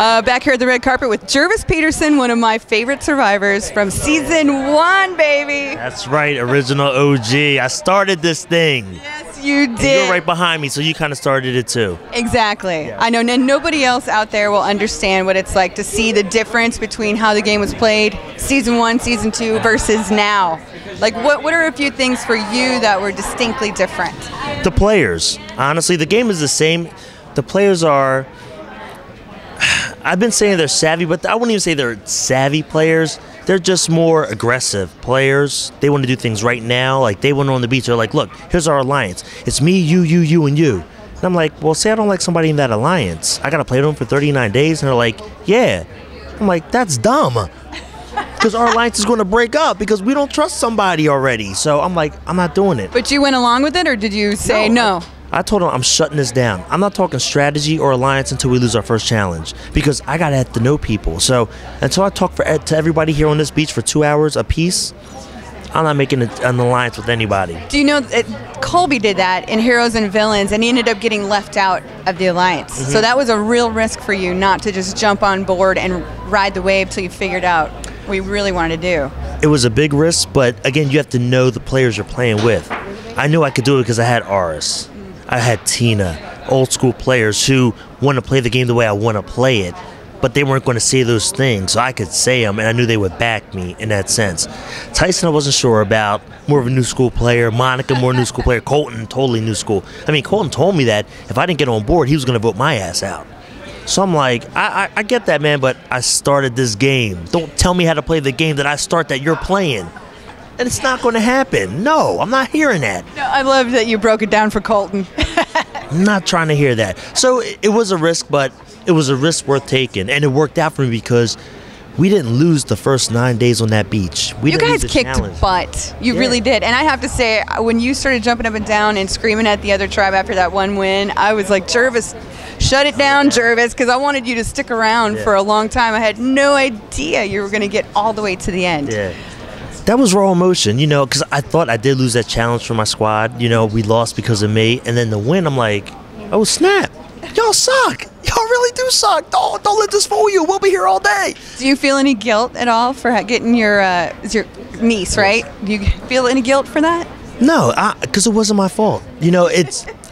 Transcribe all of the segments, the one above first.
Back here at the red carpet with Gervase Peterson, one of my favorite survivors from season 1, baby. That's right, original OG. I started this thing. Yes, you did. And you're right behind me, so you kind of started it too. Exactly. Yeah. I know nobody else out there will understand what it's like to see the difference between how the game was played season 1, season 2 versus now. Like, what are a few things for you that were distinctly different? The players. Honestly, the game is the same. The players are... I've been saying they're savvy, but I wouldn't even say they're savvy players. They're just more aggressive players. They want to do things right now. Like, they went on the beach. They're like, look, here's our alliance. It's me, you, and you. And I'm like, well, say I don't like somebody in that alliance. I got to play them for 39 days. And they're like, yeah. I'm like, that's dumb. Because our alliance is going to break up because we don't trust somebody already. So I'm like, I'm not doing it. But you went along with it, or did you say no? I told him I'm shutting this down. I'm not talking strategy or alliance until we lose our first challenge because I got to have to know people. So until I talk to everybody here on this beach for 2 hours a piece, I'm not making an alliance with anybody. Do you know that Colby did that in Heroes and Villains, and he ended up getting left out of the alliance? Mm-hmm. So that was a real risk for you, not to just jump on board and ride the wave till you figured out what you really wanted to do. It was a big risk, but again, you have to know the players you're playing with. I knew I could do it because I had Aris. I had Tina, old school players who want to play the game the way I want to play it, but they weren't going to say those things, so I could say them, and I knew they would back me in that sense. Tyson, I wasn't sure about, more of a new school player. Monica, more new school player. Colton, totally new school. I mean, Colton told me that if I didn't get on board, he was going to vote my ass out. So I'm like, I get that, man, but I started this game. Don't tell me how to play the game that I start that you're playing. And it's not going to happen. No, I'm not hearing that. No, I love that you broke it down for Colton. I'm not trying to hear that. So it was a risk, but it was a risk worth taking. And it worked out for me because we didn't lose the first 9 days on that beach. You guys kicked butt. You really did. And I have to say, when you started jumping up and down and screaming at the other tribe after that one win, I was like, Gervase, shut it down, Gervase, because I wanted you to stick around for a long time. I had no idea you were going to get all the way to the end. Yeah. That was raw emotion, you know, because I thought I did lose that challenge for my squad. You know, we lost because of me. And then the win, I'm like, oh, snap. Y'all suck. Y'all really do suck. Don't let this fool you. We'll be here all day. Do you feel any guilt at all for getting your niece, right? Do you feel any guilt for that? No, because it wasn't my fault. You know,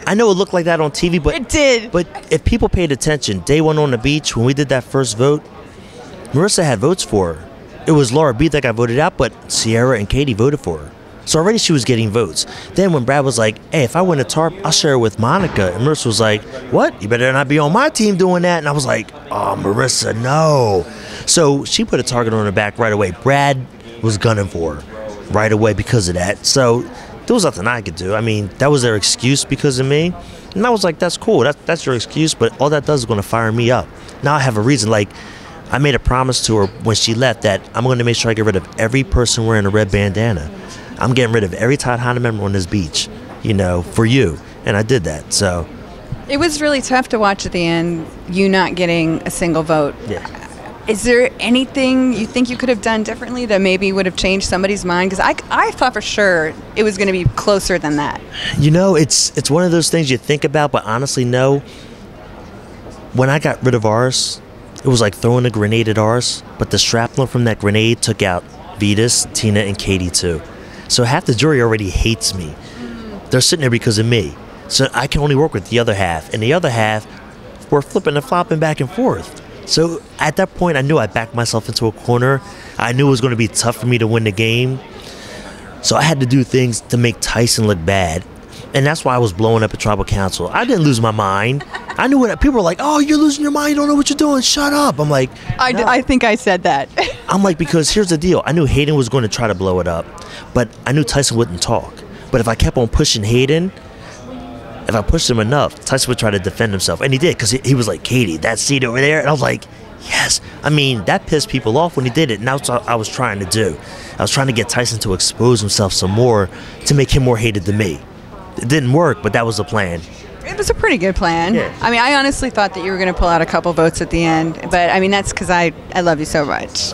I know it looked like that on TV, but it did. But if people paid attention, day one on the beach, when we did that first vote, Marissa had votes for her. It was Laura B that got voted out, but Sierra and Katie voted for her. So already she was getting votes. Then when Brad was like, hey, if I win a tarp, I'll share it with Monica. And Marissa was like, what? You better not be on my team doing that. And I was like, oh, Marissa, no. So she put a target on her back right away. Brad was gunning for her right away because of that. So there was nothing I could do. I mean, that was their excuse because of me. And I was like, that's cool. That's your excuse. But all that does is going to fire me up. Now I have a reason. Like, I made a promise to her when she left that I'm going to make sure I get rid of every person wearing a red bandana. I'm getting rid of every Todd Honda member on this beach, you know, for you. And I did that, so. It was really tough to watch at the end, you not getting a single vote. Yeah. Is there anything you think you could have done differently that maybe would have changed somebody's mind? Because I thought for sure it was going to be closer than that. You know, it's one of those things you think about, but honestly, no. When I got rid of ours, it was like throwing a grenade at ours, but the shrapnel from that grenade took out Vetus, Tina, and Katie too. So half the jury already hates me. They're sitting there because of me. So I can only work with the other half, and the other half were flipping and flopping back and forth. So at that point, I knew I backed myself into a corner. I knew it was going to be tough for me to win the game. So I had to do things to make Tyson look bad. And that's why I was blowing up at Tribal Council. I didn't lose my mind. I knew what people were like, oh, you're losing your mind. You don't know what you're doing. Shut up. I'm like, no. I think I said that. I'm like, because here's the deal. I knew Hayden was going to try to blow it up, but I knew Tyson wouldn't talk. But if I kept on pushing Hayden, if I pushed him enough, Tyson would try to defend himself. And he did, because he was like, Katie, that seat over there. And I was like, yes. I mean, that pissed people off when he did it. And that's what I was trying to do. I was trying to get Tyson to expose himself some more to make him more hated than me. It didn't work, but that was the plan. It was a pretty good plan. Yeah. I mean, I honestly thought that you were going to pull out a couple votes at the end, but I mean, that's because I love you so much.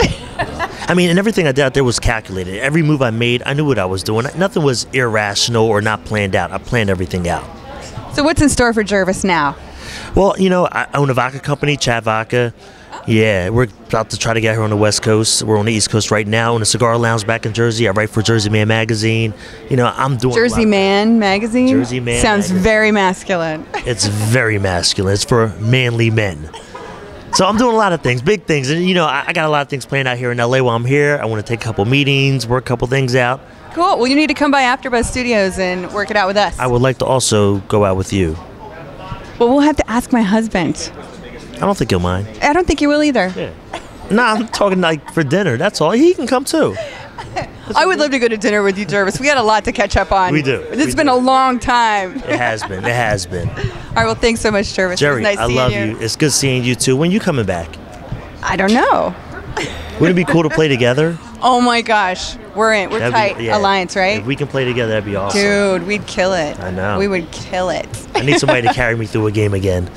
I mean, and everything I did out there was calculated. Every move I made, I knew what I was doing. Nothing was irrational or not planned out. I planned everything out. So what's in store for Gervase now? Well, you know, I own a vodka company, Chat Vodka. Yeah, we're about to try to get her on the West Coast. We're on the East Coast right now in a cigar lounge back in Jersey. I write for Jersey Man magazine. You know, I'm doing Jersey Man magazine. Jersey Man sounds magazine. very masculine. It's very masculine. It's for manly men. So I'm doing a lot of things, big things, and you know, I got a lot of things planned out here in LA while I'm here. I want to take a couple meetings, work a couple things out. Cool. Well, you need to come by AfterBuzz Studios and work it out with us. I would like to also go out with you. Well, we'll have to ask my husband. I don't think he'll mind. I don't think he will either. Yeah. Nah, I'm talking like for dinner. That's all. He can come too. I would love to go to dinner with you, Gervase. We got a lot to catch up on. We do. It's been a long time. It has been. It has been. All right. Well, thanks so much, Gervase. Jerri, nice I seeing love you. It's good seeing you too. When you coming back? I don't know. Wouldn't it be cool to play together? Oh my gosh, we're That'd tight. be- yeah. Alliance, right? If we can play together, that'd be awesome. Dude, we'd kill it. I know. We would kill it. I need somebody to carry me through a game again.